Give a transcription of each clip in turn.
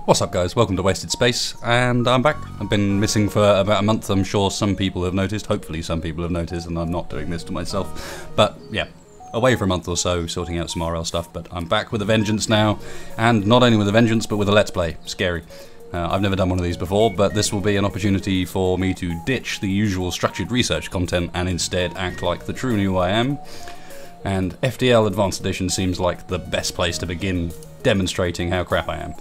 What's up guys, welcome to Wasted Space, and I'm back. I've been missing for about a month. I'm sure some people have noticed, hopefully some people have noticed, and I'm not doing this to myself. But yeah, away for a month or so, sorting out some RL stuff, but I'm back with a vengeance now, and not only with a vengeance, but with a Let's Play. Scary. I've never done one of these before, but this will be an opportunity for me to ditch the usual structured research content and instead act like the true new I am. And FTL Advanced Edition seems like the best place to begin demonstrating how crap I am.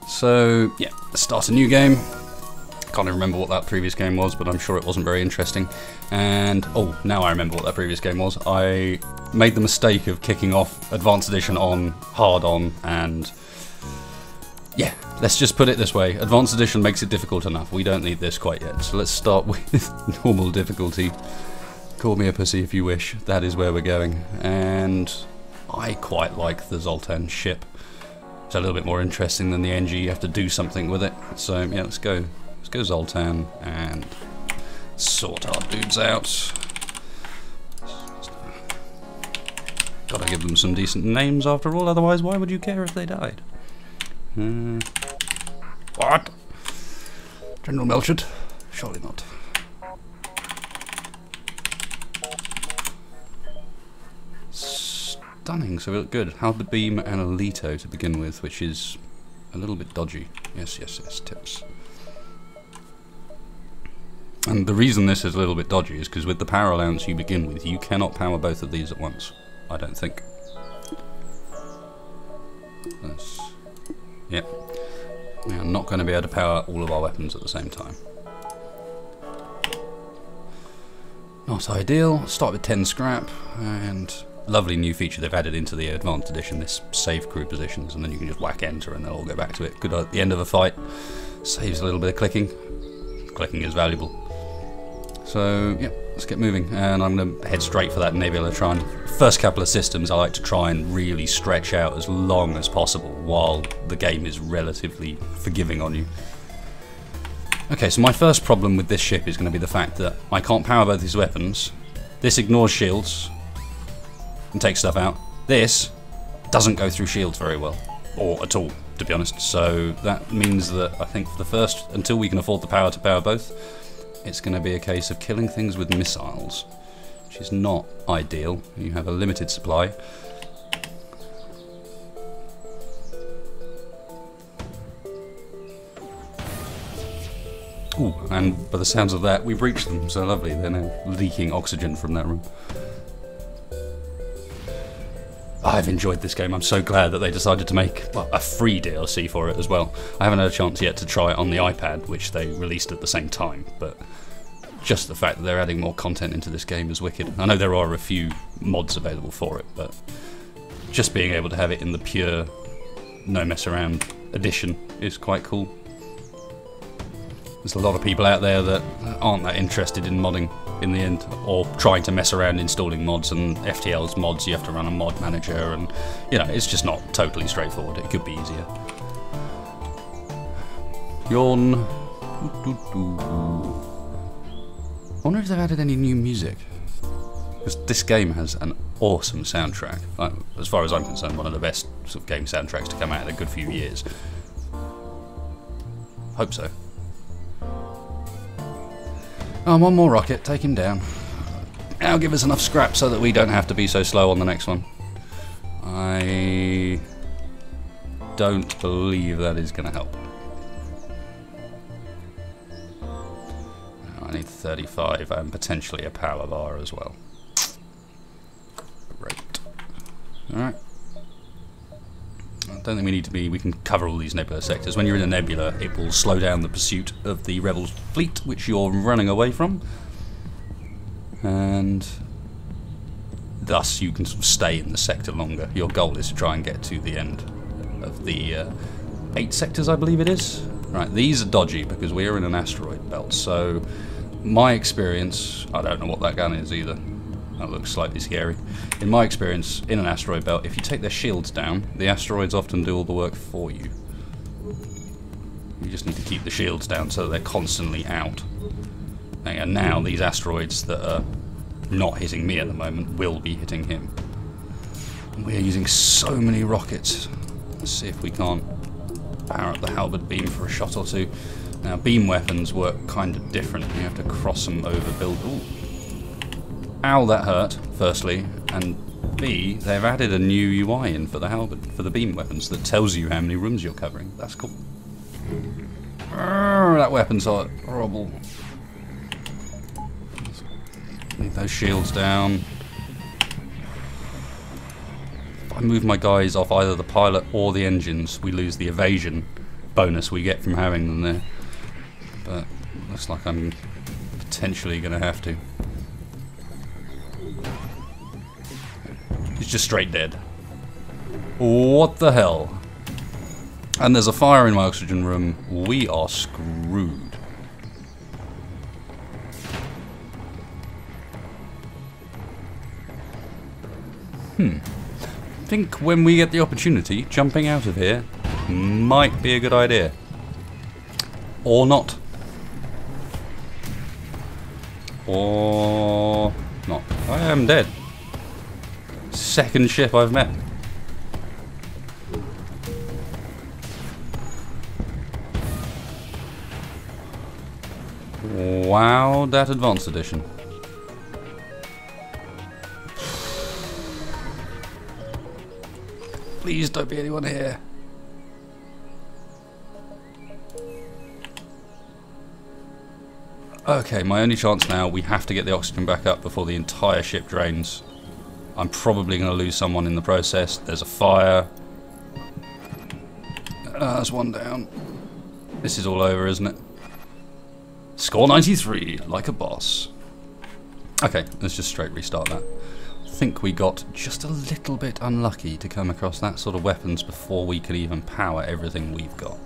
So, yeah, let's start a new game. Can't even remember what that previous game was, but I'm sure it wasn't very interesting. And, oh, now I remember what that previous game was. I made the mistake of kicking off Advanced Edition on, hard on, and yeah, let's just put it this way. Advanced Edition makes it difficult enough. We don't need this quite yet. So let's start with normal difficulty. Call me a pussy if you wish. That is where we're going. And I quite like the Zoltan ship. It's a little bit more interesting than the NG. You have to do something with it. So yeah, let's go Zoltan and sort our dudes out. Gotta give them some decent names after all, otherwise why would you care if they died? What? General Melchett? Surely not. Stunning, so we look good. Halberd Beam and Alito to begin with, which is a little bit dodgy. Yes, tips. And the reason this is a little bit dodgy is because with the power allowance you begin with, you cannot power both of these at once. I don't think. Yep. We are not going to be able to power all of our weapons at the same time. Not ideal. Start with 10 scrap, and lovely new feature they've added into the Advanced Edition, this save crew positions, and then you can just whack enter and they'll all go back to it. Good at the end of a fight. Saves a little bit of clicking. Clicking is valuable. So, yeah, let's get moving. And I'm going to head straight for that Nebula. First couple of systems I like to try and really stretch out as long as possible while the game is relatively forgiving on you. Okay, so my first problem with this ship is going to be the fact that I can't power both these weapons. This ignores shields and takes stuff out. This doesn't go through shields very well, or at all, to be honest. So that means that I think for the first, until we can afford the power to power both, it's going to be a case of killing things with missiles, which is not ideal. You have a limited supply. Ooh, and by the sounds of that, we breached them, so lovely. They're now leaking oxygen from that room. I've enjoyed this game. I'm so glad that they decided to make a free DLC for it as well. I haven't had a chance yet to try it on the iPad, which they released at the same time, but just the fact that they're adding more content into this game is wicked. I know there are a few mods available for it, but just being able to have it in the pure, no mess around edition is quite cool. There's a lot of people out there that aren't that interested in modding in the end, or trying to mess around installing mods, and FTL's mods you have to run a mod manager, and you know, it's just not totally straightforward. It could be easier. Yawn. I wonder if they've added any new music, because this game has an awesome soundtrack. As far as I'm concerned, one of the best sort of game soundtracks to come out in a good few years. Hope so. Oh, one more rocket, take him down. That'll give us enough scrap so that we don't have to be so slow on the next one. I don't believe that is going to help. I need 35 and potentially a power bar as well. Great. Alright. I don't think we need to be, we can cover all these nebula sectors. When you're in a nebula, it will slow down the pursuit of the rebels fleet, which you're running away from. And thus you can sort of stay in the sector longer. Your goal is to try and get to the end of the 8 sectors, I believe it is. Right, these are dodgy because we're in an asteroid belt, so my experience, I don't know what that gun is either. That looks slightly scary. In my experience, in an asteroid belt, if you take their shields down, the asteroids often do all the work for you. You just need to keep the shields down so that they're constantly out. And now these asteroids that are not hitting me at the moment will be hitting him. And we are using so many rockets. Let's see if we can't power up the halberd beam for a shot or two. Now, beam weapons work kind of different. You have to cross them over build. Ooh. Ow, that hurt, firstly. And B, they've added a new UI in for the halberd, for the beam weapons, that tells you how many rooms you're covering. That's cool. That weapon's horrible. Leave those shields down. If I move my guys off either the pilot or the engines, we lose the evasion bonus we get from having them there. But looks like I'm potentially going to have to. He's just straight dead. What the hell? And there's a fire in my oxygen room. We are screwed. I think when we get the opportunity, jumping out of here might be a good idea. Or not. Or not. I am dead. Second ship I've met. Wow, that advanced edition. Please don't be anyone here. Okay, my only chance now, we have to get the oxygen back up before the entire ship drains. I'm probably going to lose someone in the process. There's a fire. There's one down. This is all over, isn't it? Score 93, like a boss. Okay, let's just straight restart that. I think we got just a little bit unlucky to come across that sort of weapons before we could even power everything we've got.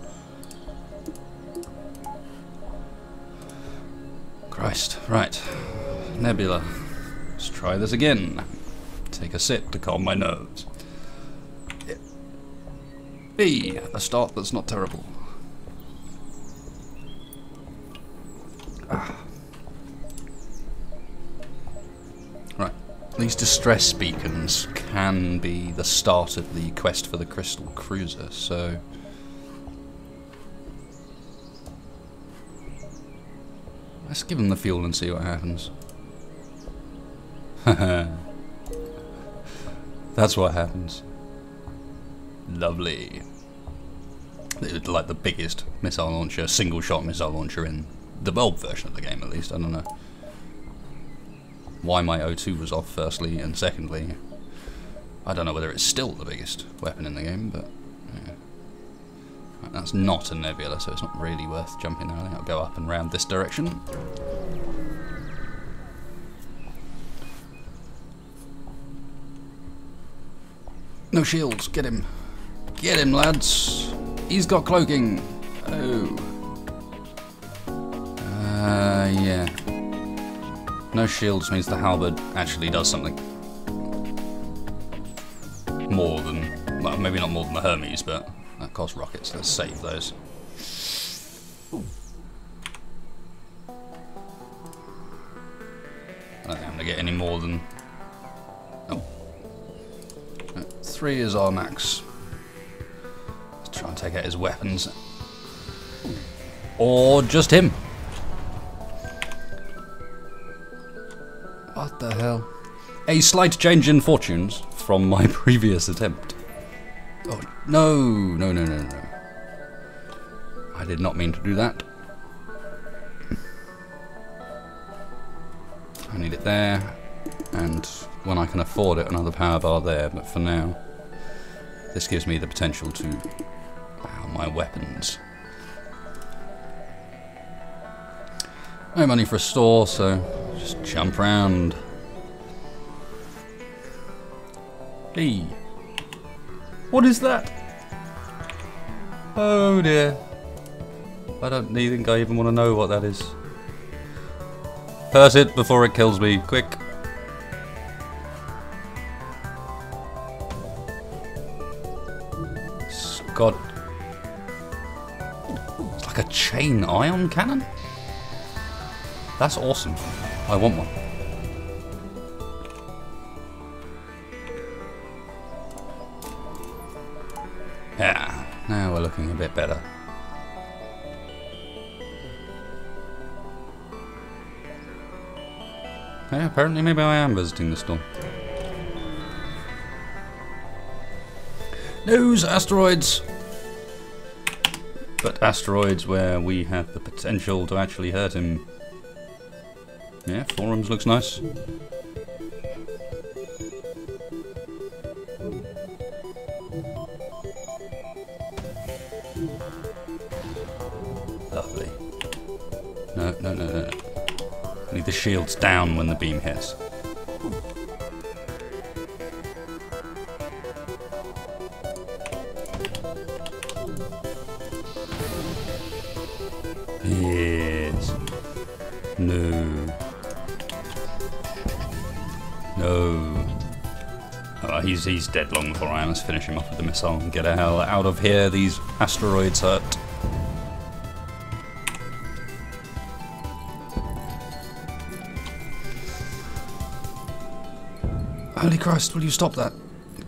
Christ, right. Nebula. Let's try this again. Take a sip to calm my nerves. B, a start that's not terrible. Right, these distress beacons can be the start of the quest for the Crystal Cruiser, so... let's give them the fuel and see what happens. That's what happens. Lovely. It's like the biggest missile launcher, single-shot missile launcher in the bulb version of the game, at least. I don't know why my O2 was off, firstly, and secondly, I don't know whether it's still the biggest weapon in the game, but yeah. Right, that's not a nebula, so it's not really worth jumping there. I think I'll go up and round this direction. No shields, get him. Get him, lads. He's got cloaking. Oh. Yeah. No shields means the halberd actually does something. More than, well, maybe not more than the Hermes, but that costs rockets. Let's save those. Ooh. I don't think I'm going to get any more than... oh. 3 is our max. Let's try and take out his weapons. Or just him. What the hell? A slight change in fortunes from my previous attempt. Oh, no, no, no, no, no. I did not mean to do that. I need it there, and when I can afford it, another power bar there, but for now, this gives me the potential to wow my weapons. No money for a store, so just jump round. Hey, what is that? Oh dear. I don't think I even want to know what that is. Hurt it before it kills me, quick. It's got... it's like a chain ion cannon? That's awesome. I want one. Yeah. Now we're looking a bit better. Yeah, apparently maybe I am visiting the storm. Those asteroids! But asteroids where we have the potential to actually hurt him. Yeah, forums looks nice. Lovely. No, no, no, no. I need the shields down when the beam hits. Yes. No. No. Oh, he's dead long before I am. Let's finish him off with the missile and get the hell out of here. These asteroids hurt. Holy Christ, will you stop that?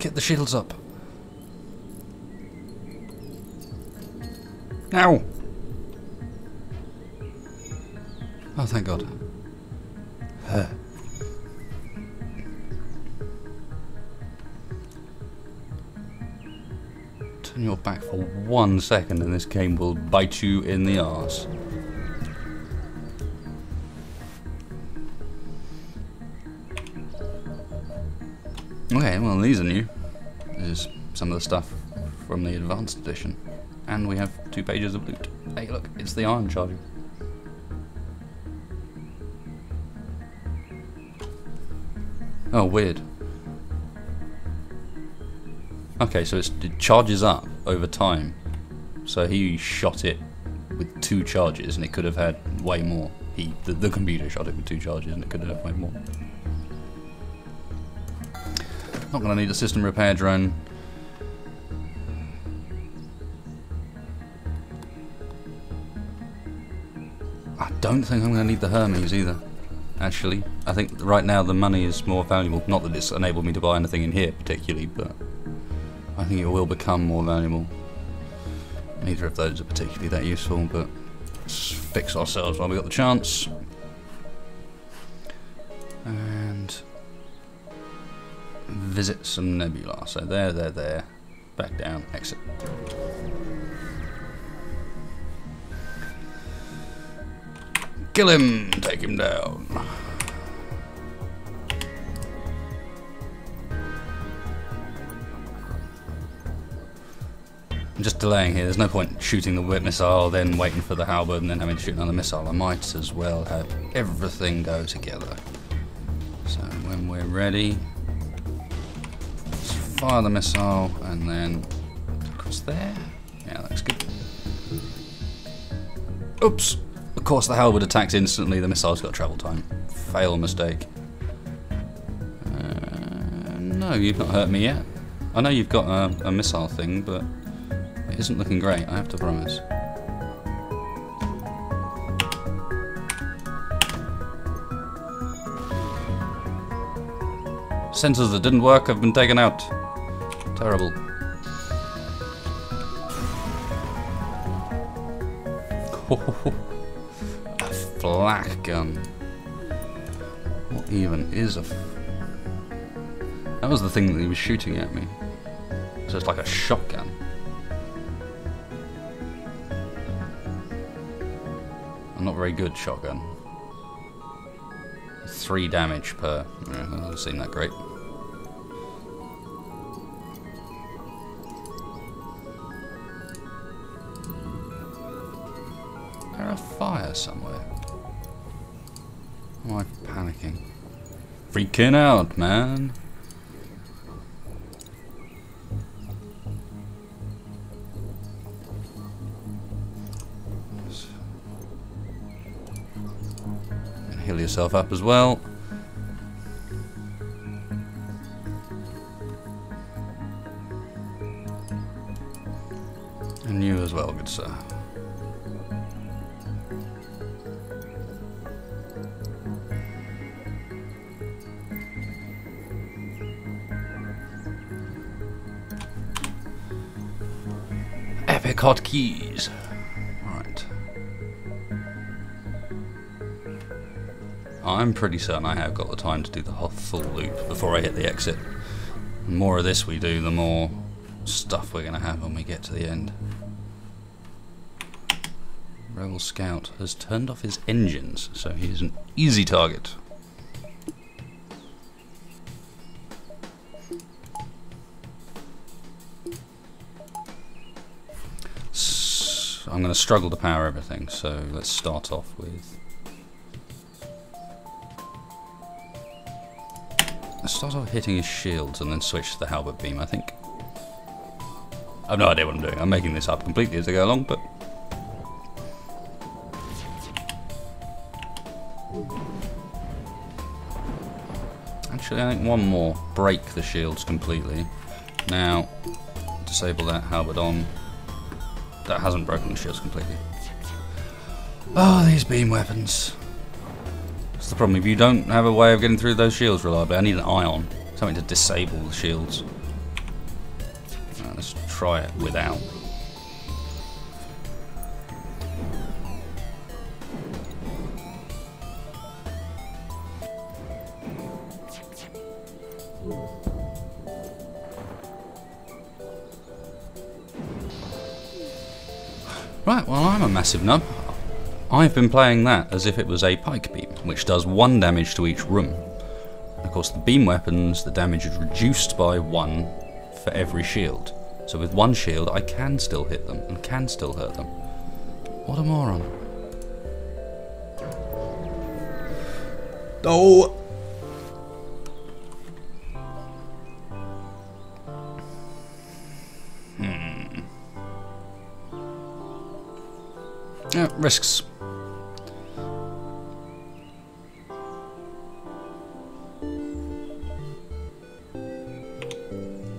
Get the shields up. Now! Oh, thank God. Turn your back for 1 second and this game will bite you in the arse. Okay, well these are new. This is some of the stuff from the advanced edition. And we have 2 pages of loot. Hey look, it's the iron charger. Oh, weird. Okay, so it charges up over time. So he shot it with 2 charges and it could have had way more. The computer shot it with 2 charges and it could have had way more. Not going to need a system repair drone. I don't think I'm going to need the Hermes either. Actually, I think right now the money is more valuable. Not that it's enabled me to buy anything in here particularly, but I think it will become more valuable. Neither of those are particularly that useful, but let's fix ourselves while we got the chance. And visit some nebula. So there. Back down, exit. Kill him! Take him down. I'm just delaying here. There's no point shooting the whip missile, then waiting for the halberd, and then having to shoot another missile. I might as well have everything go together. So when we're ready, let's fire the missile, and then across there. Yeah, that's good. Oops! Of course, the halberd attacks instantly. The missile's got travel time. Fail mistake. No, you've not hurt me yet. I know you've got a missile thing, but it isn't looking great, I have to promise. Sensors that didn't work have been taken out. Terrible. A flak gun. What even is a... That was the thing that he was shooting at me. So it's like a shotgun. A not very good shotgun. 3 damage per. Yeah, that doesn't seem that great. Is there a fire somewhere? Am I panicking? Freaking out, man. Heal yourself up as well. And you as well, good sir. Epic hotkeys. Right. I'm pretty certain I have got the time to do the full loop before I hit the exit. The more of this we do, the more stuff we're going to have when we get to the end. Rebel Scout has turned off his engines, so he is an easy target. I'm going to struggle to power everything, so let's start off with... Let's start off hitting his shields and then switch to the halberd beam, I think. I have no idea what I'm doing. I'm making this up completely as I go along, but... Actually, I think one more. Break the shields completely. Now, disable that halberd on. That hasn't broken the shields completely. Oh, these beam weapons. That's the problem. If you don't have a way of getting through those shields reliably, I need an ion. Something to disable the shields. Right, let's try it without. Right, well, I'm a massive nub. I've been playing that as if it was a pike beam, which does 1 damage to each room. Of course, the beam weapons, the damage is reduced by 1 for every shield. So with 1 shield, I can still hit them and can still hurt them. What a moron. Oh! Yeah, risks.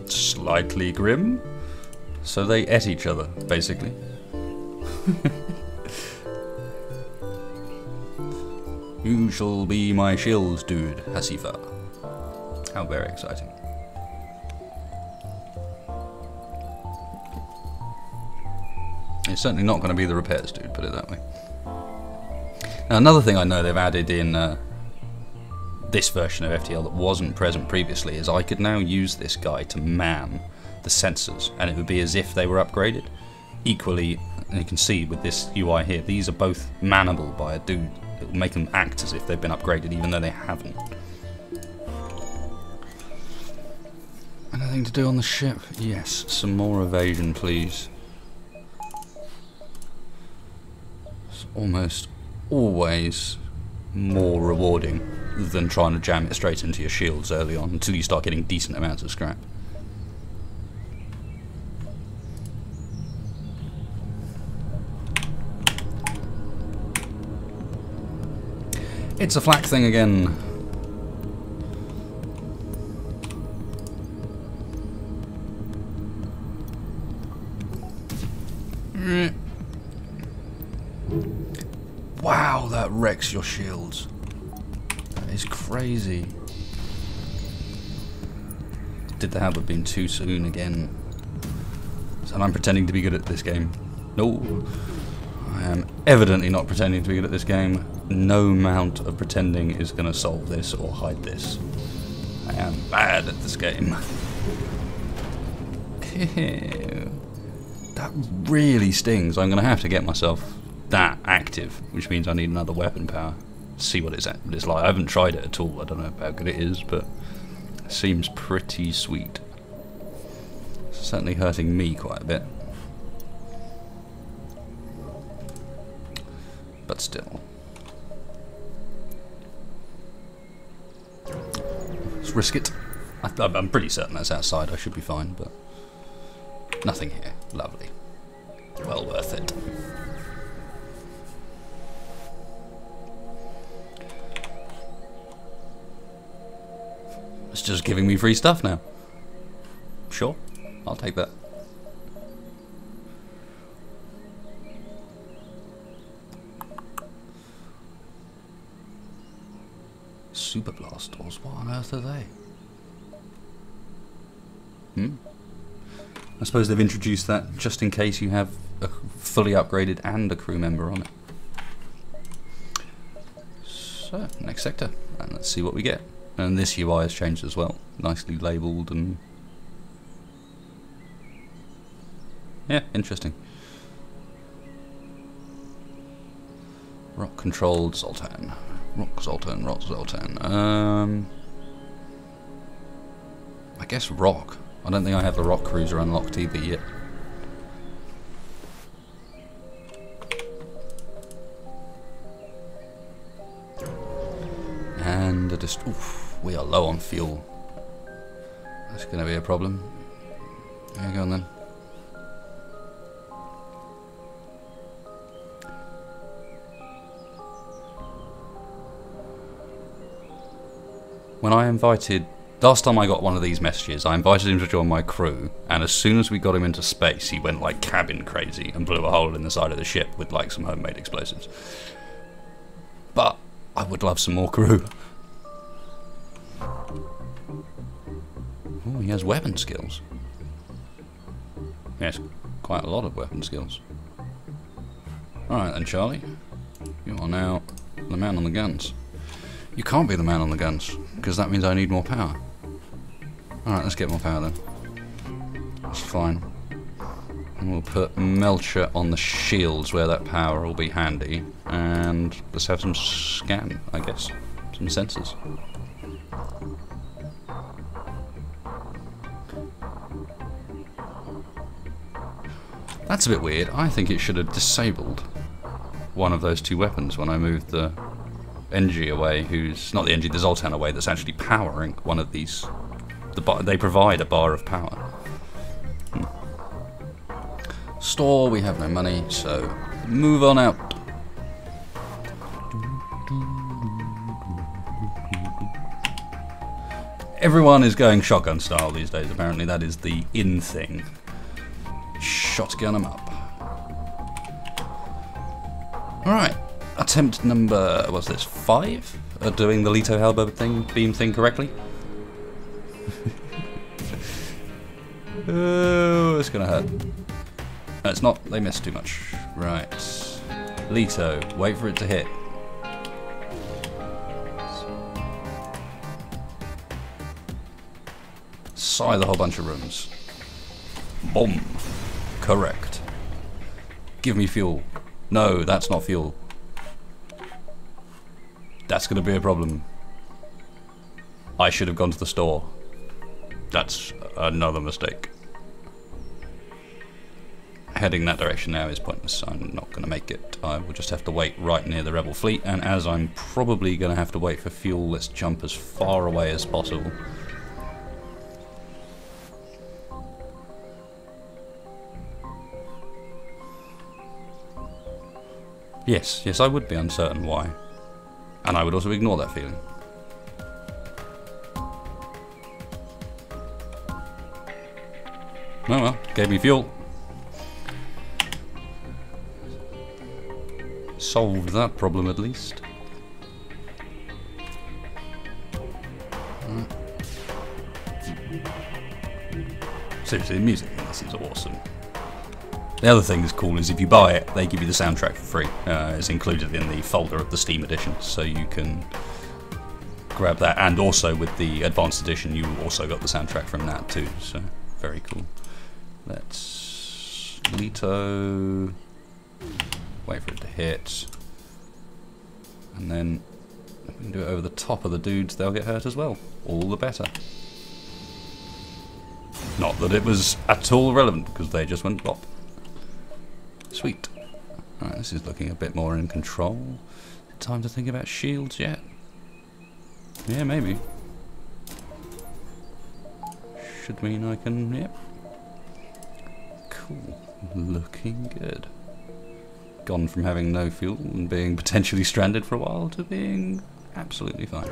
Slightly grim. So they ate each other, basically. You shall be my shields, dude, Hasifa. How very exciting. It's certainly not going to be the repairs dude, put it that way. Now, another thing I know they've added in this version of FTL that wasn't present previously is I could now use this guy to man the sensors, and it would be as if they were upgraded. Equally, and you can see with this UI here, these are both mannable by a dude. It will make them act as if they've been upgraded even though they haven't. Anything to do on the ship? Yes, some more evasion please. It's almost always more rewarding than trying to jam it straight into your shields early on until you start getting decent amounts of scrap. It's a flak thing again. Wow, that wrecks your shields. That is crazy. Did the halberd beam too soon again? And I'm pretending to be good at this game. No, I am evidently not pretending to be good at this game. No amount of pretending is going to solve this or hide this. I am bad at this game. That really stings. I'm going to have to get myself that active, which means I need another weapon power. See what it's like. I haven't tried it at all. I don't know how good it is, but it seems pretty sweet. It's certainly hurting me quite a bit. But still. Let's risk it. I'm pretty certain that's outside. I should be fine, but nothing here. Lovely. Well worth it. It's just giving me free stuff now. Sure, I'll take that. Super blasters, what on earth are they? I suppose they've introduced that just in case you have a fully upgraded and a crew member on it. So, next sector, and let's see what we get. And this UI has changed as well, nicely labelled and... yeah, interesting. Rock controlled Zoltan. Rock Zoltan, Rock Zoltan. I guess Rock. I don't think I have the Rock Cruiser unlocked either yet. And oof, we are low on fuel. That's going to be a problem. There you go then. When I invited... last time I got one of these messages, I invited him to join my crew, and as soon as we got him into space, he went like cabin crazy and blew a hole in the side of the ship with like some homemade explosives. But I would love some more crew. Oh, he has weapon skills. Yes, quite a lot of weapon skills. Alright then, Charlie. You are now the man on the guns. You can't be the man on the guns, because that means I need more power. Alright, let's get more power then. That's fine. And we'll put Melcher on the shields where that power will be handy. And let's have some scan, I guess. Some sensors. That's a bit weird. I think it should have disabled one of those two weapons when I moved the NG away, who's not the NG, the Zoltan away, that's actually powering one of these. They provide a bar of power. Store, we have no money, so move on out. Everyone is going shotgun style these days, apparently. That is the in thing. Shotgun them up. Alright. Attempt number, what's this, 5? At doing the Leto Halberd beam thing correctly? Oh, it's gonna hurt. No, it's not, they missed too much. Right. Leto, wait for it to hit. Scythe a whole bunch of rooms. Boom. Correct. Give me fuel. No, that's not fuel. That's going to be a problem. I should have gone to the store. That's another mistake. Heading that direction now is pointless. I'm not going to make it. I will just have to wait right near the rebel fleet, and as I'm probably going to have to wait for fuel, let's jump as far away as possible. Yes, I would be uncertain why. And I would also ignore that feeling. Oh well, gave me fuel. Solved that problem at least. Seriously, the music in this is awesome. The other thing that's cool is if you buy it, they give you the soundtrack for free. It's included in the folder of the Steam edition, so you can grab that. And also with the advanced edition, you also got the soundtrack from that too. So very cool. Let's Leto. Wait for it to hit, and then if we can do it over the top of the dudes, they'll get hurt as well. All the better. Not that it was at all relevant, because they just went bop. Sweet. Alright, this is looking a bit more in control. Time to think about shields yet? Yeah, maybe. Should mean I can, yep. Cool. Looking good. Gone from having no fuel and being potentially stranded for a while to being absolutely fine.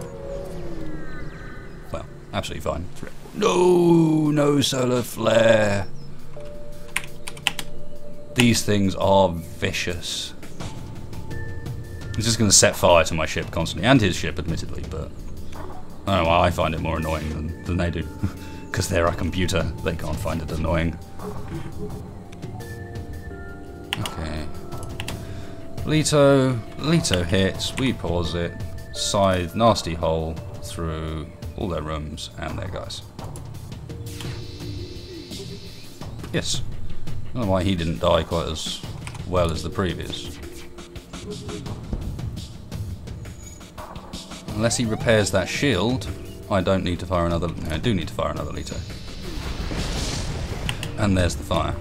Well, absolutely fine. No solar flare. These things are vicious. It's just going to set fire to my ship constantly, and his ship, admittedly, but I don't know why I find it more annoying than they do. because they're a computer, they can't find it annoying. Okay. Leto hits, we pause it, scythe, nasty hole through all their rooms and their guys. Yes. I don't know why he didn't die quite as well as the previous. Unless he repairs that shield, I don't need to fire another. I do need to fire another Leto. And there's the fire.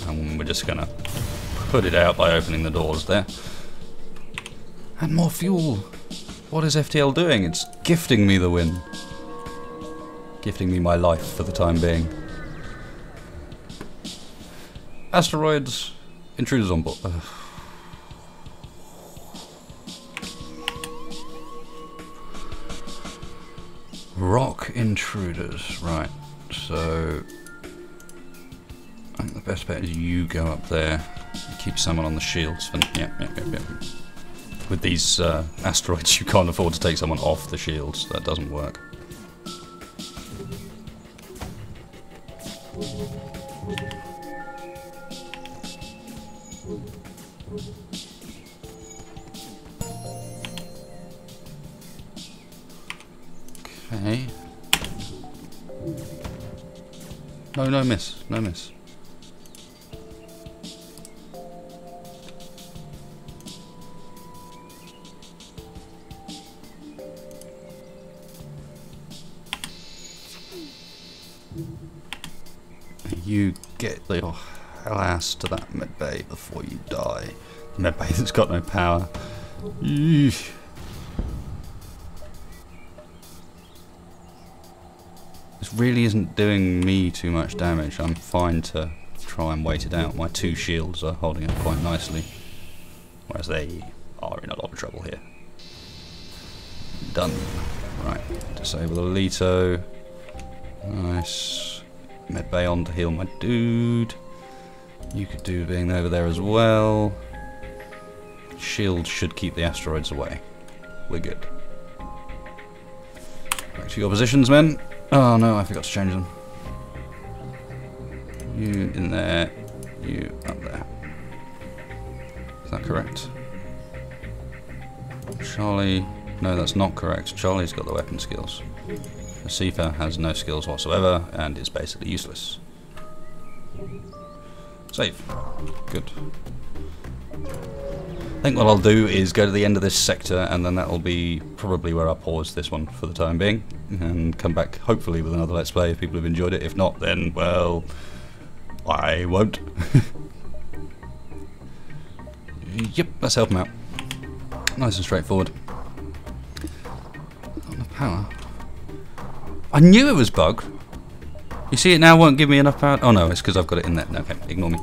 And we're just gonna put it out by opening the doors there. And more fuel. What is FTL doing? It's gifting me the win. Gifting me my life for the time being. Asteroids, intruders on board. Rock intruders, right. So I think the best bet is you go up there and keep someone on the shields. Yep. With these asteroids, you can't afford to take someone off the shields. That doesn't work. Okay. No miss. No miss. You get your hell ass to that medbay before you die. Medbay that's got no power. Eesh. This really isn't doing me too much damage. I'm fine to try and wait it out. My two shields are holding up quite nicely, whereas they are in a lot of trouble here. Done. Right, disable the Leto. Nice. Medbay on to heal my dude. You could do being over there as well. Shield should keep the asteroids away. We're good. Back to your positions, men. Oh no, I forgot to change them. You in there, you up there. Is that correct? Charlie, no, that's not correct. Charlie's got the weapon skills. Asifa has no skills whatsoever and is basically useless. Save. Good. I think what I'll do is go to the end of this sector, and then that'll be probably where I pause this one for the time being, and come back hopefully with another Let's Play if people have enjoyed it. If not, then, well, I won't. Yep, let's help him out. Nice and straightforward. On the power. I knew it was bugged. You see, it now won't give me enough power. Oh no, it's because I've got it in there. Okay, ignore me.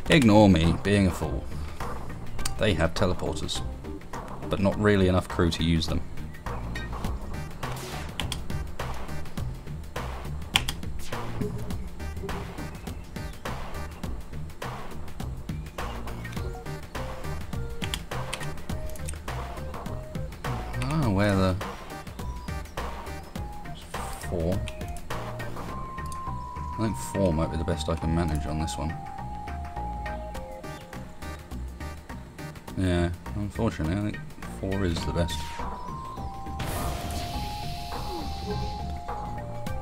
Ignore me being a fool. They have teleporters, but not really enough crew to use them. Ah, where the... 4. I think 4 might be the best I can manage on this one. Yeah, unfortunately, I think 4 is the best.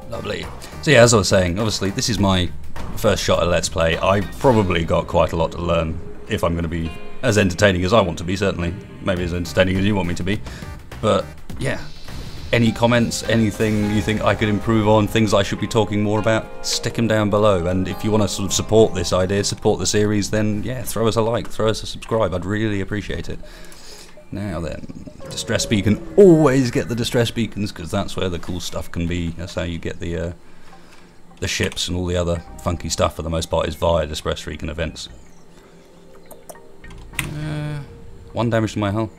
Lovely. So yeah, as I was saying, obviously this is my first shot at Let's Play. I probably got quite a lot to learn if I'm going to be as entertaining as I want to be, certainly. Maybe as entertaining as you want me to be. But yeah, any comments, anything you think I could improve on, things I should be talking more about, stick them down below. And if you want to sort of support this idea, support the series, then yeah, throw us a like, throw us a subscribe. I'd really appreciate it. Now then, distress beacon. Always get the distress beacons, because that's where the cool stuff can be. That's how you get the ships, and all the other funky stuff for the most part is via distress beacon events. 1 damage to my hull.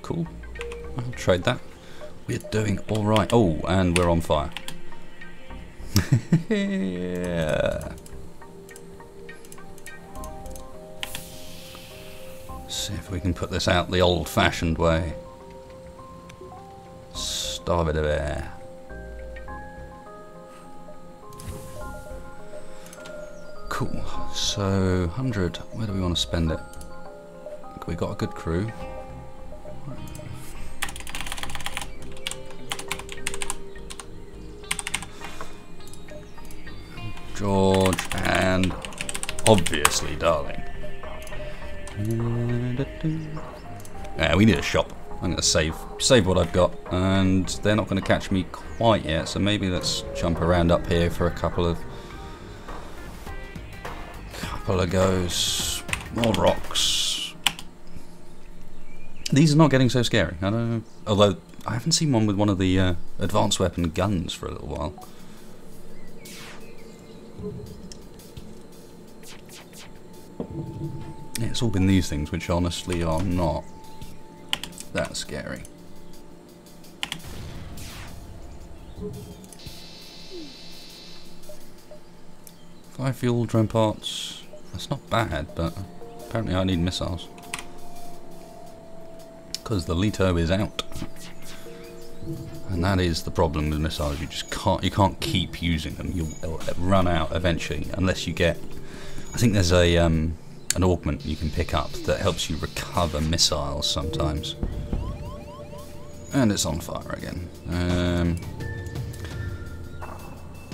Cool. I'll trade that. We're doing alright. Oh, and we're on fire. Yeah. See if we can put this out the old-fashioned way. Starve it a bear. So 100. Where do we want to spend it? We got a good crew. George and obviously Darling. Yeah, we need a shop. I'm going to save what I've got, and they're not going to catch me quite yet. So maybe let's jump around up here for a couple of goes. More rocks. These are not getting so scary. I don't know. Although I haven't seen one with one of the advanced weapon guns for a little while. Yeah, it's all been these things which honestly are not that scary. 5 fuel drone parts. That's not bad, but apparently I need missiles. Because the Leto is out. And that is the problem with missiles. You just can't keep using them. You'll run out eventually unless you get, I think there's a an augment you can pick up that helps you recover missiles sometimes. And it's on fire again.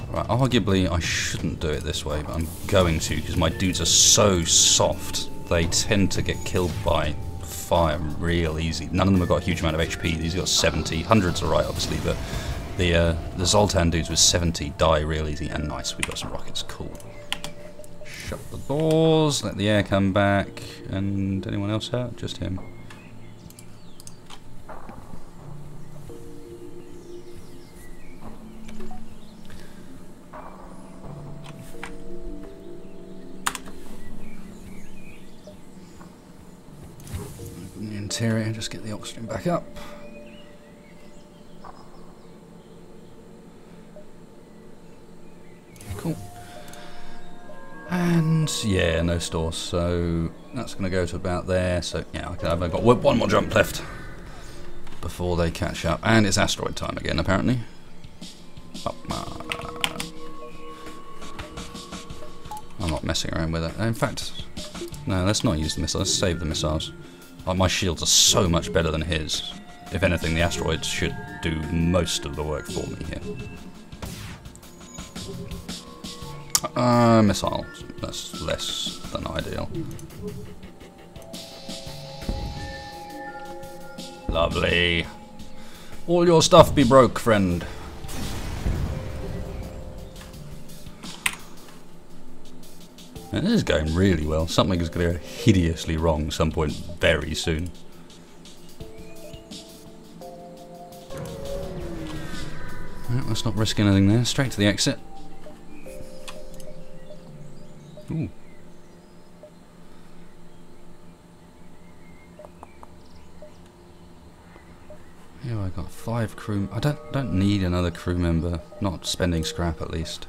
Right, arguably I shouldn't do it this way, but I'm going to because my dudes are so soft. They tend to get killed by fire real easy. None of them have got a huge amount of HP. These have got 70. Hundreds are right, obviously, but the Zoltan dudes with 70 die real easy. And nice, we got some rockets. Cool. Shut the doors. Let the air come back. And anyone else out? Just him. Interior, just get the oxygen back up. Cool. And yeah, no stores, so that's going to go to about there. So yeah, I've got one more jump left before they catch up, and it's asteroid time again apparently. I'm not messing around with it. In fact, no, let's not use the missiles. Let's save the missiles. My shields are so much better than his. If anything, the asteroids should do most of the work for me here. Missiles. That's less than ideal. Lovely. All your stuff be broke, friend. And this is going really well. Something is going to go hideously wrong some point very soon. Well, let's not risk anything there. Straight to the exit. Ooh. Here I got 5 crew. I don't need another crew member. Not spending scrap at least.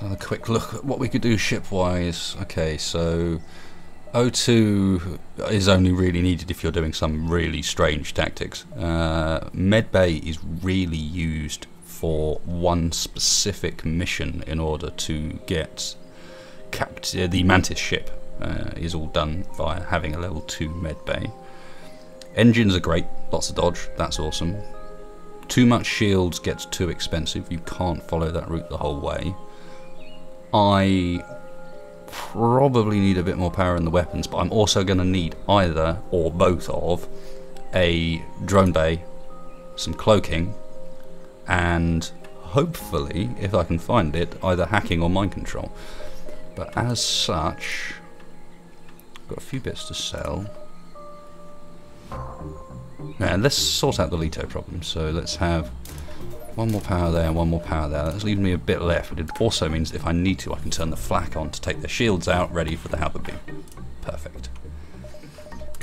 A quick look at what we could do ship-wise. Okay, so O2 is only really needed if you're doing some really strange tactics. Medbay is really used for one specific mission in order to get the Mantis ship. Is all done via having a level 2 medbay. Engines are great, lots of dodge, that's awesome. Too much shields gets too expensive, you can't follow that route the whole way. I probably need a bit more power in the weapons, but I'm also going to need either or both of a drone bay, some cloaking, and hopefully, if I can find it, either hacking or mind control. But as such, I've got a few bits to sell. Now let's sort out the Leto problem. So let's have one more power there and one more power there. That's leaving me a bit left, but it also means that if I need to, I can turn the flak on to take the shields out, ready for the halberd beam. Perfect.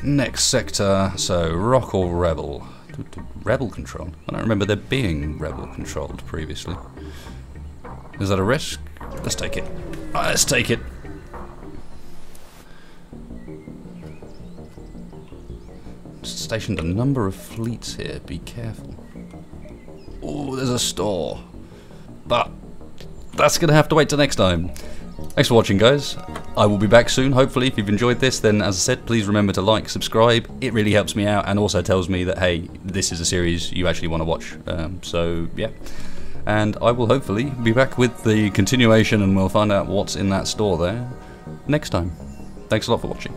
Next sector, so Rock or Rebel? Rebel control? I don't remember there being Rebel controlled previously. Is that a risk? Let's take it. Let's take it. Stationed a number of fleets here, be careful. Oh, there's a store. But that's going to have to wait till next time. Thanks for watching, guys. I will be back soon, hopefully. If you've enjoyed this, then as I said, please remember to like, subscribe. It really helps me out and also tells me that, hey, this is a series you actually want to watch. So, yeah. And I will hopefully be back with the continuation, and we'll find out what's in that store there next time. Thanks a lot for watching.